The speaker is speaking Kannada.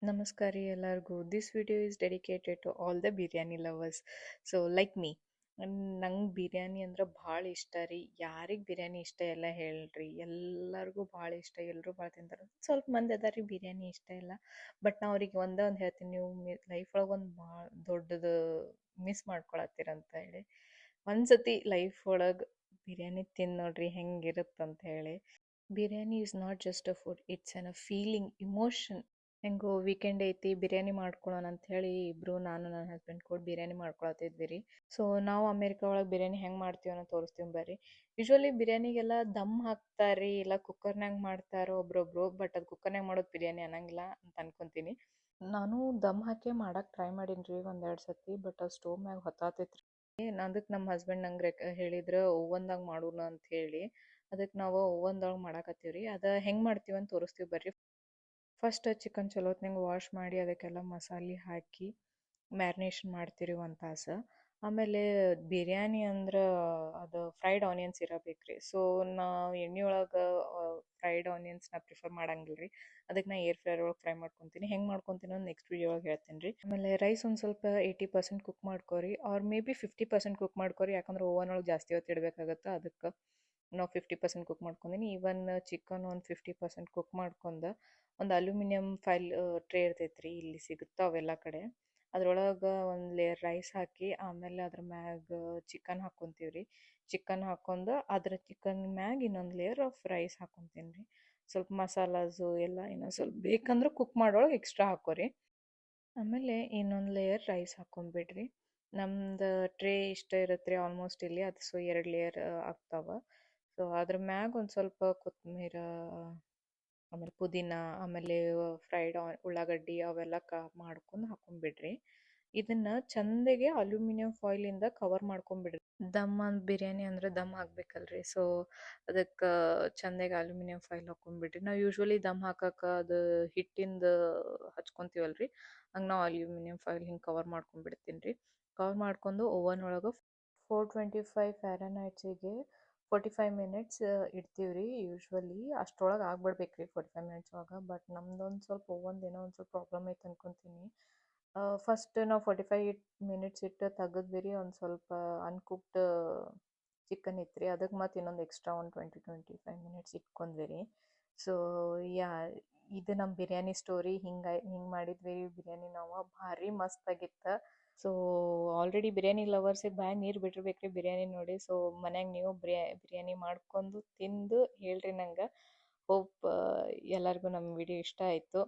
ನಮಸ್ಕಾರ ರೀ ಎಲ್ಲರಿಗೂ. This video is dedicated to all the biryani lovers. So like me, ನಂಗೆ ಬಿರಿಯಾನಿ ಅಂದ್ರೆ ಭಾಳ ಇಷ್ಟ ರೀ. ಯಾರಿಗೆ ಬಿರಿಯಾನಿ ಇಷ್ಟ ಎಲ್ಲ ಹೇಳ್ರಿ, ಎಲ್ಲರಿಗೂ ಭಾಳ ಇಷ್ಟ, ಎಲ್ಲರೂ ಭಾಳ ತಿಂತಾರೆ. ಸ್ವಲ್ಪ ಮಂದಿ ಅದಾರ ರೀ ಬಿರಿಯಾನಿ ಇಷ್ಟ ಇಲ್ಲ. ಬಟ್ ನಾ ಅವ್ರಿಗೆ ಒಂದೇ ಒಂದು ಹೇಳ್ತೀನಿ, ನೀವು ಲೈಫ್ ಒಳಗೆ ಒಂದು ಭಾಳ ದೊಡ್ಡದು ಮಿಸ್ ಮಾಡ್ಕೊಳತ್ತೀರಂತ ಹೇಳಿ. ಒಂದ್ಸತಿ ಲೈಫ್ ಒಳಗೆ ಬಿರಿಯಾನಿ ತಿಂದು ನೋಡ್ರಿ ಹೆಂಗಿರುತ್ತಂತ ಹೇಳಿ. Biryani is not just a food, it's an a feeling, emotion. ಹೆಂಗೋ ವೀಕೆಂಡ್ ಐತಿ ಬಿರಿಯಾನಿ ಮಾಡ್ಕೊಳ್ಳೋಣ ಅಂತ ಹೇಳಿ ಇಬ್ರು, ನಾನು ನನ್ನ ಹಸ್ಬೆಂಡ್ ಕೂಡ ಬಿರಿಯಾನಿ ಮಾಡ್ಕೊಳತ್ತಿದ್ವಿ ರೀ. ಸೊ ನಾವು ಅಮೇರಿಕಾ ಒಳಗೆ ಬಿರಿಯಾನಿ ಹೆಂಗೆ ಮಾಡ್ತೀವಿ ಅನ್ನೋ ತೋರಿಸ್ತೀವಿ ಬರ್ರಿ. ಯೂಶ್ವಲಿ ಬಿರಿಯಾನಿಗೆಲ್ಲ ದಮ್ ಹಾಕ್ತಾರಿ, ಇಲ್ಲ ಕುಕ್ಕರ್ನಾಗ ಮಾಡ್ತಾರೋ ಒಬ್ರೊಬ್ರು. ಬಟ್ ಅದು ಕುಕ್ಕರ್ನಾಗ ಮಾಡೋದು ಬಿರಿಯಾನಿ ಅನ್ನಂಗಿಲ್ಲ ಅಂತ ಅನ್ಕೊಂತೀನಿ. ನಾನು ದಮ್ ಹಾಕಿ ಮಾಡಕ್ಕೆ ಟ್ರೈ ಮಾಡೀನಿ ರೀ ಒಂದೆರಡು ಸತಿ. ಬಟ್ ಅದು ಸ್ಟೋವ್ ಮ್ಯಾಗ ಹೊತ್ತಾತೈತ್ರಿ. ಅದಕ್ಕೆ ನಮ್ಮ ಹಸ್ಬೆಂಡ್ ನಂಗೆ ಹೇಳಿದ್ರು ಓವನ್ದಾಗ ಮಾಡೋಣ ಅಂತ ಹೇಳಿ. ಅದಕ್ಕೆ ನಾವು ಓವನ್ದಾಗ ಮಾಡಾಕತ್ತೀವಿ ರೀ. ಅದು ಹೆಂಗೆ ಮಾಡ್ತೀವಿ ಅಂತ ತೋರಿಸ್ತೀವಿ ಬರ್ರಿ. ಫಸ್ಟ್ ಚಿಕನ್ ಚಲೋತ್ನಂಗೆ ವಾಶ್ ಮಾಡಿ ಅದಕ್ಕೆಲ್ಲ ಮಸಾಲೆ ಹಾಕಿ ಮ್ಯಾರಿನೇಷನ್ ಮಾಡ್ತೀರಿ ಒಂದು ತಾಸು. ಆಮೇಲೆ ಬಿರಿಯಾನಿ ಅಂದ್ರೆ ಅದು ಫ್ರೈಡ್ ಆನಿಯನ್ಸ್ ಇರಬೇಕು ರೀ. ಸೊ ನಾವು ಎಣ್ಣೆ ಒಳಗೆ ಫ್ರೈಡ್ ಆನಿಯನ್ಸ್ನ ಪ್ರಿಫರ್ ಮಾಡಂಗಿಲ್ಲ ರೀ. ಅದಕ್ಕೆ ನಾ ಏರ್ ಫ್ರೈರ್ ಒಳಗೆ ಫ್ರೈ ಮಾಡ್ಕೊತೀನಿ. ಹೆಂಗೆ ಮಾಡ್ಕೊತೀನಿ ಅನ್ನೋದು ನೆಕ್ಸ್ಟ್ ವೀಡಿಯೋ ಒಳಗೆ ಹೇಳ್ತೀನಿ ರೀ. ಆಮೇಲೆ ರೈಸ್ ಒಂದು ಸ್ವಲ್ಪ 80% ಕುಕ್ ಮಾಡ್ಕೊರಿ, ಆರ್ ಮೇ ಬಿ 50% ಕುಕ್ ಮಾಡ್ಕೊರಿ. ಯಾಕಂದ್ರೆ ಓವನ್ ಒಳಗೆ ಜಾಸ್ತಿ ಹೊತ್ತು ಇಡಬೇಕಾಗತ್ತೆ. ಅದಕ್ಕೆ ನಾವು 50% ಕುಕ್ ಮಾಡ್ಕೊಂಡಿನಿ. ಈವನ್ ಚಿಕನ್ ಒಂದು 50% ಕುಕ್ ಮಾಡ್ಕೊಂಡು ಒಂದು ಅಲ್ಯೂಮಿನಿಯಂ ಫೈಲ್ ಟ್ರೇ ಇರ್ತೈತೆ ರೀ, ಇಲ್ಲಿ ಸಿಗುತ್ತಾವೆಲ್ಲ ಕಡೆ. ಅದ್ರೊಳಗೆ ಒಂದು ಲೇಯರ್ ರೈಸ್ ಹಾಕಿ ಆಮೇಲೆ ಅದ್ರ ಮ್ಯಾಗ ಚಿಕನ್ ಹಾಕ್ಕೊಂತೀವಿ ರೀ. ಚಿಕನ್ ಹಾಕ್ಕೊಂಡು ಅದ್ರ ಚಿಕನ್ ಮ್ಯಾಗ ಇನ್ನೊಂದು ಲೇಯರ್ ಆಫ್ ರೈಸ್ ಹಾಕ್ಕೊಂತೀನಿ ರೀ. ಸ್ವಲ್ಪ ಮಸಾಲಾಸು ಎಲ್ಲ ಇನ್ನೊಂದು ಸ್ವಲ್ಪ ಬೇಕಂದ್ರೆ ಕುಕ್ ಮಾಡೋಳಗೆ ಎಕ್ಸ್ಟ್ರಾ ಹಾಕೋರಿ. ಆಮೇಲೆ ಇನ್ನೊಂದು ಲೇಯರ್ ರೈಸ್ ಹಾಕ್ಕೊಂಬಿಡ್ರಿ. ನಮ್ದು ಟ್ರೇ ಇಷ್ಟ ಇರುತ್ತೆ ರೀ ಆಲ್ಮೋಸ್ಟ್ ಇಲ್ಲಿ. ಅದು ಸೊ 2 ಲೇಯರ್ ಆಗ್ತಾವೆ. ಸೊ ಅದ್ರ ಮ್ಯಾಗ ಒಂದು ಸ್ವಲ್ಪ ಕೊತ್ತಂಬರಿ, ಆಮೇಲೆ ಪುದೀನ, ಆಮೇಲೆ ಫ್ರೈಡ್ ಉಳ್ಳಾಗಡ್ಡಿ ಅವೆಲ್ಲ ಮಾಡ್ಕೊಂಡು ಹಾಕೊಂಡ್ಬಿಡ್ರಿ. ಇದನ್ನ ಚಂದಗೆ ಅಲ್ಯೂಮಿನಿಯಂ ಫಾಯಿಲಿಂದ ಕವರ್ ಮಾಡ್ಕೊಂಡ್ಬಿಡ್ರಿ. ದಮ್ ಬಿರಿಯಾನಿ ಅಂದ್ರೆ ದಮ್ ಹಾಕ್ಬೇಕಲ್ರಿ. ಸೊ ಅದಕ್ಕೆ ಚಂದಾಗಿ ಅಲ್ಯೂಮಿನಿಯಂ ಫಾಯಿಲ್ ಹಾಕೊಂಡ್ಬಿಡ್ರಿ. ನಾವು ಯೂಶ್ವಲಿ ದಮ್ ಹಾಕಕ್ಕೆ ಅದು ಹಿಟ್ಟಿಂದ ಹಚ್ಕೊತೀವಲ್ರಿ, ಹಂಗೆ ನಾವು ಅಲ್ಯೂಮಿನಿಯಂ ಫಾಯಿಲ್ ಹಿಂಗೆ ಕವರ್ ಮಾಡ್ಕೊಂಡ್ಬಿಡ್ತೀನಿ ರೀ. ಕವರ್ ಮಾಡ್ಕೊಂಡು ಓವನ್ ಒಳಗೆ 425 ಫ್ಯಾರನೈಟ್ಸಿಗೆ 45 ಮಿನಿಟ್ಸ್ ಇಡ್ತೀವಿ ರೀ. ಯೂಶ್ವಲಿ ಅಷ್ಟರೊಳಗೆ ಆಗ್ಬಿಡ್ಬೇಕು ರೀ 45 ಮಿನಿಟ್ಸ್ ಒಳಗೆ. ಬಟ್ ನಮ್ದೊಂದು ಸ್ವಲ್ಪ ಓವನ್ದೇನೋ ಒಂದು ಸ್ವಲ್ಪ ಪ್ರಾಬ್ಲಮ್ ಐತೆ ಅನ್ಕೊತೀನಿ. ಫಸ್ಟ್ ನಾವು 45 ಮಿನಿಟ್ಸ್ ಇಟ್ಟು ತೆಗೆದ್ವಿ ರೀ. ಒಂದು ಸ್ವಲ್ಪ ಅನ್ಕುಕ್ಡ್ ಚಿಕನ್ ಇತ್ತು ರೀ. ಅದಕ್ಕೆ ಮತ್ತು ಇನ್ನೊಂದು ಎಕ್ಸ್ಟ್ರಾ ಒಂದು 20-25 ಮಿನಿಟ್ಸ್ ಇಟ್ಕೊಂಡ್ವಿ ರೀ. ಸೊ ಯಾ, ಇದು ನಮ್ಮ ಬಿರಿಯಾನಿ ಸ್ಟೋರಿ. ಹಿಂಗೆ ಮಾಡಿದ್ವಿ ರೀ ಬಿರಿಯಾನಿ ನಾವು. ಭಾರಿ ಮಸ್ತಾಗಿತ್ತು. ಸೊ ಆಲ್ರೆಡಿ ಬಿರಿಯಾನಿ ಲವರ್ಸಿಗೆ ಬಾಯಾಗ ನೀರು ಬಿಟ್ಟಿರ್ಬೇಕು ರೀ ಬಿರಿಯಾನಿ ನೋಡಿ. ಸೊ ಮನ್ಯಾಗ ನೀವು ಬಿರಿಯಾನಿ ಮಾಡ್ಕೊಂಡು ತಿಂದು ಹೇಳ್ರಿ ನಂಗೆ. ಹೋಪ್ ಎಲ್ಲರಿಗೂ ನಮ್ಮ ವಿಡಿಯೋ ಇಷ್ಟ ಆಯಿತು.